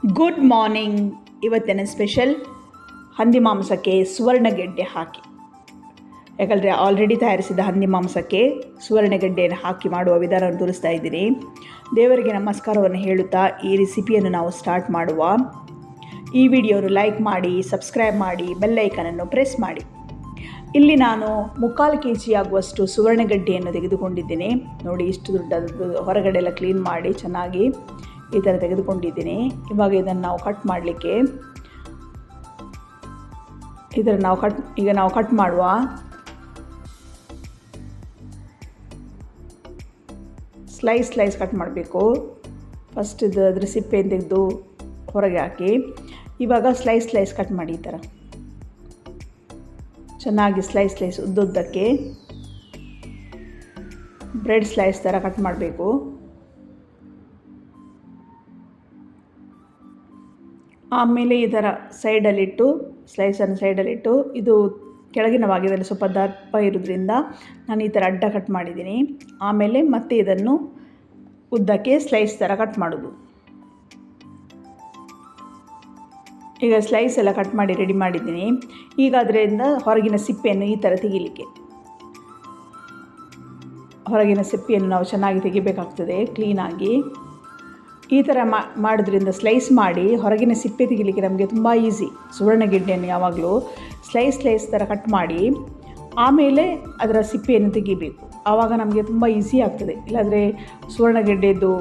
Good morning. ಇವತ್ತಿನ special ಹಂದಿ ಮಾಂಸಕ್ಕೆ ಸುವರ್ಣಗೆಡ್ಡೆ ಹಾಕಿ. ಯಾಕಂದರೆ ಆಲ್ರೆಡಿ ತಯಾರಿಸಿದ ಹಂದಿ ಮಾಂಸಕ್ಕೆ ಸುವರ್ಣಗೆಡ್ಡೆಯನ್ನು ಹಾಕಿ ಮಾಡುವ ವಿಧಾನವನ್ನು ತೋರಿಸ್ತಾ ಇದ್ದೀನಿ. ದೇವರಿಗೆ ನಮಸ್ಕಾರವನ್ನು ಹೇಳುತ್ತಾ ಈ ರೆಸಿಪಿಯನ್ನು ನಾವು ಸ್ಟಾರ್ಟ್ ಮಾಡುವ. ಈ ವಿಡಿಯೋನು ಲೈಕ್ ಮಾಡಿ, ಸಬ್ಸ್ಕ್ರೈಬ್ ಮಾಡಿ, ಬೆಲ್ ಐಕನನ್ನು ಪ್ರೆಸ್ ಮಾಡಿ. ಇಲ್ಲಿ ನಾನು 3/4 kg ಆಗುವಷ್ಟು ಸುವರ್ಣಗೆಡ್ಡೆಯನ್ನು ತೆಗೆದುಕೊಂಡಿದ್ದೇನೆ. ನೋಡಿ, ಇಷ್ಟು ದೊಡ್ಡದು, ಹೊರಗಡೆ ಎಲ್ಲ ಕ್ಲೀನ್ ಮಾಡಿ ಚೆನ್ನಾಗಿ ಈ ಥರ ತೆಗೆದುಕೊಂಡಿದ್ದೀನಿ. ಇವಾಗ ಇದನ್ನು ನಾವು ಕಟ್ ಮಾಡಲಿಕ್ಕೆ ನಾವು ಕಟ್ ಮಾಡುವ. ಸ್ಲೈಸ್ ಕಟ್ ಮಾಡಬೇಕು. ಫಸ್ಟ್ ಅದ್ರ ಸಿಪ್ಪೆಯನ್ನು ತೆಗೆದು ಹೊರಗೆ ಹಾಕಿ ಇವಾಗ ಸ್ಲೈಸ್ ಕಟ್ ಮಾಡಿ. ಈ ಥರ ಚೆನ್ನಾಗಿ ಸ್ಲೈಸ್ ಉದ್ದುದ್ದಕ್ಕೆ ಬ್ರೆಡ್ ಸ್ಲೈಸ್ ಥರ ಕಟ್ ಮಾಡಬೇಕು. ಆಮೇಲೆ ಈ ಥರ ಸೈಡಲ್ಲಿಟ್ಟು ಸ್ಲೈಸನ್ನು ಸೈಡಲ್ಲಿಟ್ಟು, ಇದು ಕೆಳಗಿನ ಭಾಗದಲ್ಲಿ ಸ್ವಲ್ಪ ದಪ್ಪ ಇರೋದ್ರಿಂದ ನಾನು ಈ ಥರ ಅಡ್ಡ ಕಟ್ ಮಾಡಿದ್ದೀನಿ. ಆಮೇಲೆ ಮತ್ತೆ ಇದನ್ನು ಉದ್ದಕ್ಕೆ ಸ್ಲೈಸ್ ಥರ ಕಟ್ ಮಾಡೋದು. ಈಗ ಸ್ಲೈಸ್ ಎಲ್ಲ ಕಟ್ ಮಾಡಿ ರೆಡಿ ಮಾಡಿದ್ದೀನಿ. ಈಗ ಅದರಿಂದ ಹೊರಗಿನ ಸಿಪ್ಪೆಯನ್ನು ಈ ಥರ ತೆಗಿಲಿಕ್ಕೆ, ಹೊರಗಿನ ಸಿಪ್ಪೆಯನ್ನು ನಾವು ಚೆನ್ನಾಗಿ ತೆಗಿಬೇಕಾಗ್ತದೆ ಕ್ಲೀನಾಗಿ. ಈ ಥರ ಮಾಡೋದ್ರಿಂದ ಸ್ಲೈಸ್ ಮಾಡಿ ಹೊರಗಿನ ಸಿಪ್ಪೆ ತೆಗಿಲಿಕ್ಕೆ ನಮಗೆ ತುಂಬ ಈಸಿ. ಸುವರ್ಣಗೆಡ್ಡೆಯನ್ನು ಯಾವಾಗಲೂ ಸ್ಲೈಸ್ ಥರ ಕಟ್ ಮಾಡಿ ಆಮೇಲೆ ಅದರ ಸಿಪ್ಪೆಯನ್ನು ತೆಗಿಬೇಕು. ಆವಾಗ ನಮಗೆ ತುಂಬ ಈಸಿ ಆಗ್ತದೆ. ಇಲ್ಲಾಂದರೆ ಸುವರ್ಣಗೆಡ್ಡೆದು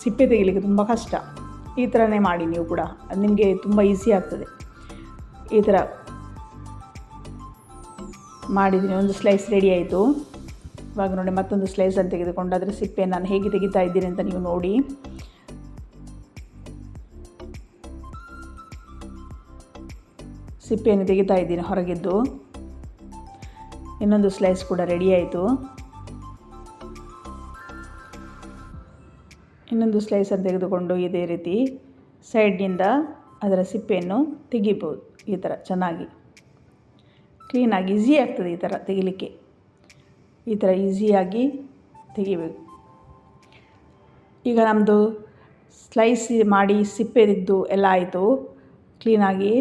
ಸಿಪ್ಪೆ ತೆಗಿಲಿಕ್ಕೆ ತುಂಬ ಕಷ್ಟ. ಈ ಥರನೇ ಮಾಡಿ ನೀವು ಕೂಡ, ಅದು ನಿಮಗೆ ತುಂಬ ಈಸಿ ಆಗ್ತದೆ. ಈ ಥರ ಮಾಡಿದ್ದೀನಿ. ಒಂದು ಸ್ಲೈಸ್ ರೆಡಿ ಆಯಿತು. ಇವಾಗ ನೋಡಿ, ಮತ್ತೊಂದು ಸ್ಲೈಸನ್ನು ತೆಗೆದುಕೊಂಡು ಅದರ ಸಿಪ್ಪೆಯನ್ನು ನಾನು ಹೇಗೆ ತೆಗಿತಾ ಇದ್ದೀನಿ ಅಂತ ನೀವು ನೋಡಿ. ಸಿಪ್ಪೆಯನ್ನು ತೆಗಿತಾ ಇದ್ದೀನಿ ಹೊರಗಿದ್ದು. ಇನ್ನೊಂದು ಸ್ಲೈಸ್ ಕೂಡ ರೆಡಿ ಆಯಿತು. ಇನ್ನೊಂದು ಸ್ಲೈಸನ್ನು ತೆಗೆದುಕೊಂಡು ಇದೇ ರೀತಿ ಸೈಡ್ನಿಂದ ಅದರ ಸಿಪ್ಪೆಯನ್ನು ತೆಗಿಬೋದು. ಈ ಥರ ಚೆನ್ನಾಗಿ ಕ್ಲೀನಾಗಿ ಈಸಿ ಆಗ್ತದೆ ಈ ಥರ ತೆಗಿಲಿಕ್ಕೆ. ಈ ಥರ ಈಸಿಯಾಗಿ ತೆಗಿಬೇಕು. ಈಗ ನಮ್ಮದು ಸ್ಲೈಸ್ ಮಾಡಿ ಸಿಪ್ಪೆ ತೆಗೆದು ಎಲ್ಲ ಆಯಿತು ಕ್ಲೀನಾಗಿ.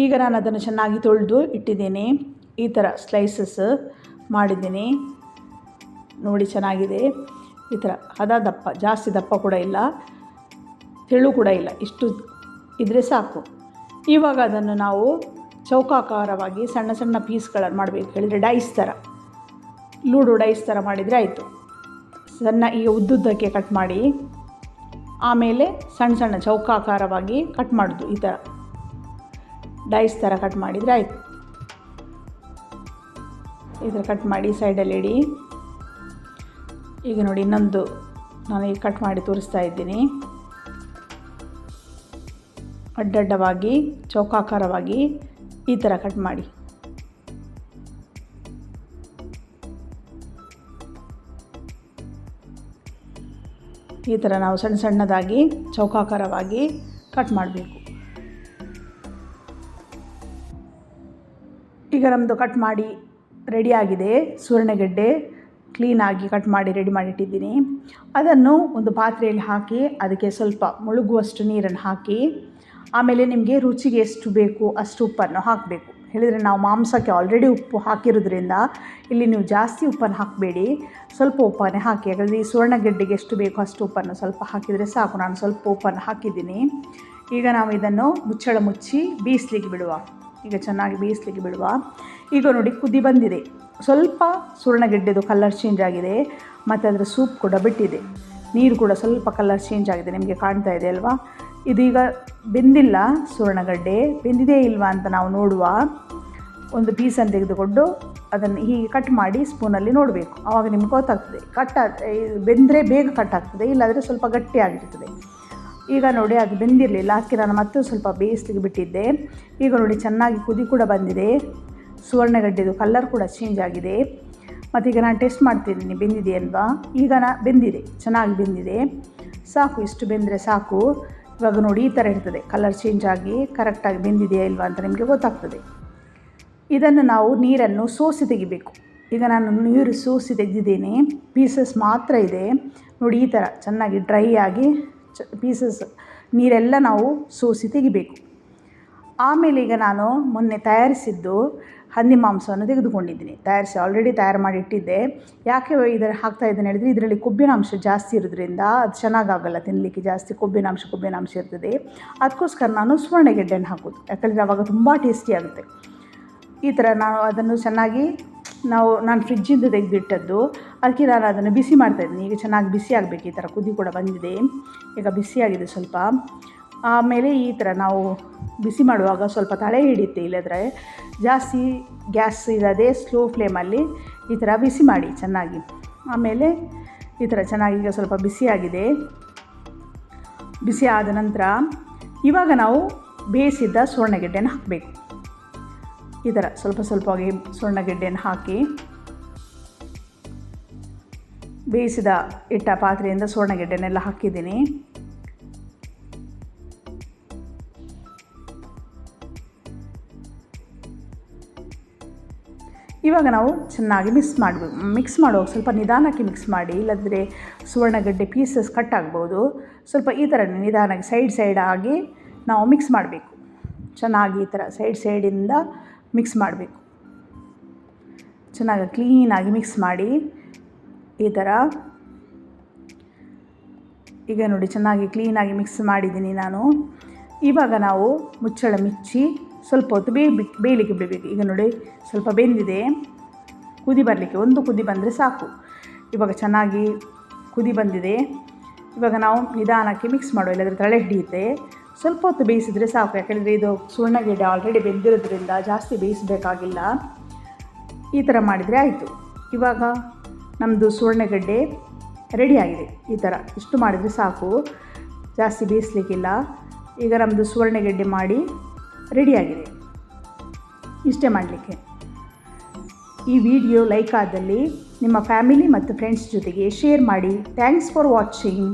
ಈಗ ನಾನು ಅದನ್ನು ಚೆನ್ನಾಗಿ ತೊಳೆದು ಇಟ್ಟಿದ್ದೀನಿ. ಈ ಥರ ಸ್ಲೈಸಸ್ ಮಾಡಿದ್ದೀನಿ ನೋಡಿ, ಚೆನ್ನಾಗಿದೆ. ಈ ಥರ ದಪ್ಪ, ಜಾಸ್ತಿ ದಪ್ಪ ಕೂಡ ಇಲ್ಲ, ತೆಳು ಕೂಡ ಇಲ್ಲ, ಇಷ್ಟು ಇದ್ದರೆ ಸಾಕು. ಇವಾಗ ಅದನ್ನು ನಾವು ಚೌಕಾಕಾರವಾಗಿ ಸಣ್ಣ ಪೀಸ್ಗಳನ್ನು ಮಾಡಬೇಕು. ಹೇಳಿದರೆ ಡೈಸ್ ಥರ, ಲೂಡೋ ಡೈಸ್ ಥರ ಮಾಡಿದರೆ ಆಯಿತು. ಈಗ ಉದ್ದುದ್ದಕ್ಕೆ ಕಟ್ ಮಾಡಿ ಆಮೇಲೆ ಸಣ್ಣ ಚೌಕಾಕಾರವಾಗಿ ಕಟ್ ಮಾಡೋದು. ಈ ಥರ ಡೈಸ್ ಥರ ಕಟ್ ಮಾಡಿದರೆ ಆಯಿತು. ಈ ಥರ ಕಟ್ ಮಾಡಿ ಸೈಡಲ್ಲಿ ಇಡಿ. ಈಗ ನೋಡಿ, ಇನ್ನೊಂದು ನಾನು ಈಗ ಕಟ್ ಮಾಡಿ ತೋರಿಸ್ತಾ ಇದ್ದೀನಿ. ಅಡ್ಡಡ್ಡವಾಗಿ ಚೌಕಾಕಾರವಾಗಿ ಈ ಥರ ಕಟ್ ಮಾಡಿ. ಈ ಥರ ನಾವು ಸಣ್ಣದಾಗಿ ಚೌಕಾಕಾರವಾಗಿ ಕಟ್ ಮಾಡಬೇಕು. ಈಗ ನಮ್ಮದು ಕಟ್ ಮಾಡಿ ರೆಡಿಯಾಗಿದೆ. ಸುವರ್ಣಗೆಡ್ಡೆ ಕ್ಲೀನಾಗಿ ಕಟ್ ಮಾಡಿ ರೆಡಿ ಮಾಡಿಟ್ಟಿದ್ದೀನಿ. ಅದನ್ನು ಒಂದು ಪಾತ್ರೆಯಲ್ಲಿ ಹಾಕಿ ಅದಕ್ಕೆ ಸ್ವಲ್ಪ ಮುಳುಗುವಷ್ಟು ನೀರನ್ನು ಹಾಕಿ ಆಮೇಲೆ ನಿಮಗೆ ರುಚಿಗೆ ಎಷ್ಟು ಬೇಕು ಅಷ್ಟು ಉಪ್ಪನ್ನು ಹಾಕಬೇಕು. ಹೇಳಿದರೆ ನಾವು ಮಾಂಸಕ್ಕೆ ಆಲ್ರೆಡಿ ಉಪ್ಪು ಹಾಕಿರೋದ್ರಿಂದ ಇಲ್ಲಿ ನೀವು ಜಾಸ್ತಿ ಉಪ್ಪನ್ನು ಹಾಕಬೇಡಿ, ಸ್ವಲ್ಪ ಉಪ್ಪನ್ನೇ ಹಾಕಿ. ಯಾಕಂದರೆ ಈ ಸುವರ್ಣಗೆಡ್ಡೆಗೆ ಎಷ್ಟು ಬೇಕೋ ಅಷ್ಟು ಉಪ್ಪನ್ನು ಸ್ವಲ್ಪ ಹಾಕಿದರೆ ಸಾಕು. ನಾನು ಸ್ವಲ್ಪ ಉಪ್ಪನ್ನು ಹಾಕಿದ್ದೀನಿ. ಈಗ ನಾವು ಇದನ್ನು ಮುಚ್ಚಳ ಮುಚ್ಚಿ ಬೇಯಿಸ್ಲಿಕ್ಕೆ ಬಿಡುವ. ಈಗ ಚೆನ್ನಾಗಿ ಬೇಯಿಸ್ಲಿಕ್ಕೆ ಬಿಡುವ. ಈಗ ನೋಡಿ, ಕುದಿ ಬಂದಿದೆ. ಸ್ವಲ್ಪ ಸುವರ್ಣಗೆಡ್ಡೆದು ಕಲರ್ ಚೇಂಜ್ ಆಗಿದೆ ಮತ್ತು ಅದರ ಸೂಪ್ ಕೂಡ ಬಿಟ್ಟಿದೆ. ನೀರು ಕೂಡ ಸ್ವಲ್ಪ ಕಲರ್ ಚೇಂಜ್ ಆಗಿದೆ, ನಿಮಗೆ ಕಾಣ್ತಾ ಇದೆ ಅಲ್ವಾ? ಇದೀಗ ಬೆಂದಿಲ್ಲ. ಸುವರ್ಣಗೆಡ್ಡೆ ಬೆಂದಿದೆ ಇಲ್ವಾ ಅಂತ ನಾವು ನೋಡುವ. ಒಂದು ಪೀಸನ್ನು ತೆಗೆದುಕೊಂಡು ಅದನ್ನು ಹೀಗೆ ಕಟ್ ಮಾಡಿ ಸ್ಪೂನಲ್ಲಿ ನೋಡಬೇಕು. ಆವಾಗ ನಿಮ್ಗೆ ಗೊತ್ತಾಗ್ತದೆ. ಬೆಂದರೆ ಬೇಗ ಕಟ್ ಆಗ್ತದೆ, ಇಲ್ಲಾಂದರೆ ಸ್ವಲ್ಪ ಗಟ್ಟಿಯಾಗಿರ್ತದೆ. ಈಗ ನೋಡಿ, ಅದು ಬೆಂದಿರಲಿಲ್ಲ, ಅದಕ್ಕೆ ನಾನು ಮತ್ತೆ ಸ್ವಲ್ಪ ಬೇಯಿಸ್ಲಿಕ್ಕೆ ಬಿಟ್ಟಿದ್ದೆ. ಈಗ ನೋಡಿ, ಚೆನ್ನಾಗಿ ಕುದಿ ಕೂಡ ಬಂದಿದೆ. ಸುವರ್ಣಗೆಡ್ಡೆದು ಕಲರ್ ಕೂಡ ಚೇಂಜ್ ಆಗಿದೆ. ಮತ್ತು ಈಗ ನಾನು ಟೆಸ್ಟ್ ಮಾಡ್ತಿದ್ದೀನಿ ಬೆಂದಿದೆ ಅಲ್ವಾ. ಈಗ ಬೆಂದಿದೆ, ಚೆನ್ನಾಗಿ ಬೆಂದಿದೆ. ಸಾಕು, ಇಷ್ಟು ಬೆಂದರೆ ಸಾಕು. ಇವಾಗ ನೋಡಿ, ಈ ಥರ ಇರ್ತದೆ, ಕಲರ್ ಚೇಂಜ್ ಆಗಿ ಕರೆಕ್ಟಾಗಿ ಬೆಂದಿದೆಯಾ ಇಲ್ವಾ ಅಂತ ನಿಮಗೆ ಗೊತ್ತಾಗ್ತದೆ. ಇದನ್ನು ನಾವು ನೀರನ್ನು ಸೋಸಿ ತೆಗಿಬೇಕು. ಈಗ ನಾನು ನೀರು ಸೋಸಿ ತೆಗೆದಿದ್ದೇನೆ, ಪೀಸಸ್ ಮಾತ್ರ ಇದೆ ನೋಡಿ. ಈ ಥರ ಚೆನ್ನಾಗಿ ಡ್ರೈ ಆಗಿ ಪೀಸಸ್ ನೀರೆಲ್ಲ ನಾವು ಸೋಸಿ ತೆಗಿಬೇಕು. ಆಮೇಲೆ ಈಗ ನಾನು ಮೊನ್ನೆ ತಯಾರಿಸಿದ್ದು ಹಂದಿ ಮಾಂಸವನ್ನು ತೆಗೆದುಕೊಂಡಿದ್ದೀನಿ. ಆಲ್ರೆಡಿ ತಯಾರು ಮಾಡಿ ಇಟ್ಟಿದ್ದೆ. ಯಾಕೆ ಇದನ್ನು ಹಾಕ್ತಾಯಿದ್ದೇನೆ ಹೇಳಿದರೆ, ಇದರಲ್ಲಿ ಕೊಬ್ಬಿನಾಂಶ ಜಾಸ್ತಿ ಇರೋದ್ರಿಂದ ಅದು ಚೆನ್ನಾಗಾಗಲ್ಲ ತಿನ್ನಲಿಕ್ಕೆ. ಜಾಸ್ತಿ ಕೊಬ್ಬಿನಾಂಶ ಇರ್ತದೆ. ಅದಕ್ಕೋಸ್ಕರ ನಾನು ಸುವರ್ಣಗೆಡ್ಡೆಯನ್ನು ಹಾಕೋದು. ಯಾಕಂದರೆ ಆವಾಗ ತುಂಬ ಟೇಸ್ಟಿ ಆಗುತ್ತೆ. ಈ ಥರ ನಾನು ಅದನ್ನು ಚೆನ್ನಾಗಿ ನಾನು ಫ್ರಿಜ್ಜಿಂದ ತೆಗೆದಿಟ್ಟದ್ದು, ಅದಕ್ಕೆ ನಾನು ಅದನ್ನು ಬಿಸಿ ಮಾಡ್ತಾಯಿದ್ದೀನಿ. ಈಗ ಚೆನ್ನಾಗಿ ಬಿಸಿ ಆಗಬೇಕು. ಈ ಥರ ಕುದಿ ಕೂಡ ಬಂದಿದೆ. ಈಗ ಬಿಸಿಯಾಗಿದೆ ಸ್ವಲ್ಪ. ಆಮೇಲೆ ಈ ಥರ ನಾವು ಬಿಸಿ ಮಾಡುವಾಗ ಸ್ವಲ್ಪ ತಳೆ ಹಿಡಿಯುತ್ತೆ. ಇಲ್ಲದ್ರೆ ಜಾಸ್ತಿ ಗ್ಯಾಸ್ ಇಲ್ಲದೆ ಸ್ಲೋ ಫ್ಲೇಮಲ್ಲಿ ಈ ಥರ ಬಿಸಿ ಮಾಡಿ ಚೆನ್ನಾಗಿ. ಆಮೇಲೆ ಈ ಥರ ಚೆನ್ನಾಗಿ ಈಗ ಸ್ವಲ್ಪ ಬಿಸಿಯಾಗಿದೆ. ಬಿಸಿ ಆದ ನಂತರ ಇವಾಗ ನಾವು ಬೇಯಿಸಿದ್ದ ಸುವರ್ಣಗೆಡ್ಡೆನ ಹಾಕಬೇಕು. ಈ ಥರ ಸ್ವಲ್ಪವಾಗಿ ಸುವರ್ಣಗೆಡ್ಡೆಯನ್ನು ಹಾಕಿ ಬೇಯಿಸಿದ ಇಟ್ಟ ಪಾತ್ರೆಯಿಂದ ಸುವರ್ಣಗೆಡ್ಡೆನೆಲ್ಲ ಹಾಕಿದ್ದೀನಿ. ಇವಾಗ ನಾವು ಚೆನ್ನಾಗಿ ಮಿಕ್ಸ್ ಮಾಡುವಾಗ ಸ್ವಲ್ಪ ನಿಧಾನಕ್ಕೆ ಮಿಕ್ಸ್ ಮಾಡಿ, ಇಲ್ಲಂದರೆ ಸುವರ್ಣಗೆಡ್ಡೆ ಪೀಸಸ್ ಕಟ್ ಆಗ್ಬೋದು. ಸ್ವಲ್ಪ ಈ ಥರ ನಿಧಾನಕ್ಕೆ ಸೈಡ್ ಆಗಿ ನಾವು ಮಿಕ್ಸ್ ಮಾಡಬೇಕು. ಚೆನ್ನಾಗಿ ಈ ಥರ ಸೈಡಿಂದ ಮಿಕ್ಸ್ ಮಾಡಬೇಕು. ಚೆನ್ನಾಗಿ ಕ್ಲೀನಾಗಿ ಮಿಕ್ಸ್ ಮಾಡಿ ಈ ಥರ. ಈಗ ನೋಡಿ ಚೆನ್ನಾಗಿ ಕ್ಲೀನಾಗಿ ಮಿಕ್ಸ್ ಮಾಡಿದ್ದೀನಿ ನಾನು. ಇವಾಗ ನಾವು ಮುಚ್ಚಳ ಮುಚ್ಚಿ ಸ್ವಲ್ಪ ಹೊತ್ತು ಬೇಯಲಿಕ್ಕೆ ಬಿಡಬೇಕು. ಈಗ ನೋಡಿ ಸ್ವಲ್ಪ ಬೆಂದಿದೆ. ಕುದಿ ಬರಲಿಕ್ಕೆ ಒಂದು ಕುದಿ ಬಂದರೆ ಸಾಕು. ಇವಾಗ ಚೆನ್ನಾಗಿ ಕುದಿ ಬಂದಿದೆ. ಇವಾಗ ನಾವು ನಿಧಾನಕ್ಕೆ ಮಿಕ್ಸ್ ಮಾಡುವ, ಇಲ್ಲದ್ರೆ ತಳೆ ಹಿಡಿಯುತ್ತೆ. ಸ್ವಲ್ಪ ಹೊತ್ತು ಬೇಯಿಸಿದರೆ ಸಾಕು. ಯಾಕೆಂದರೆ ಇದು ಸುವರ್ಣಗೆಡ್ಡೆ ಆಲ್ರೆಡಿ ಬೆಂದಿರೋದ್ರಿಂದ ಜಾಸ್ತಿ ಬೇಯಿಸಬೇಕಾಗಿಲ್ಲ. ಈ ಥರ ಮಾಡಿದರೆ ಆಯಿತು. ಇವಾಗ ನಮ್ಮದು ಸುವರ್ಣಗೆಡ್ಡೆ ರೆಡಿಯಾಗಿದೆ. ಈ ಥರ ಇಷ್ಟು ಮಾಡಿದರೆ ಸಾಕು, ಜಾಸ್ತಿ ಬೇಯಿಸಲಿಕ್ಕಿಲ್ಲ. ಈಗ ನಮ್ಮದು ಸುವರ್ಣಗೆಡ್ಡೆ ಮಾಡಿ ರೆಡಿಯಾಗಿದೆ. ಇಷ್ಟೇ ಮಾಡಲಿಕ್ಕೆ. ಈ ವಿಡಿಯೋ ಲೈಕ್ ಆದಲ್ಲಿ ನಿಮ್ಮ ಫ್ಯಾಮಿಲಿ ಮತ್ತು ಫ್ರೆಂಡ್ಸ್ ಜೊತೆಗೆ ಶೇರ್ ಮಾಡಿ. Thanks for watching.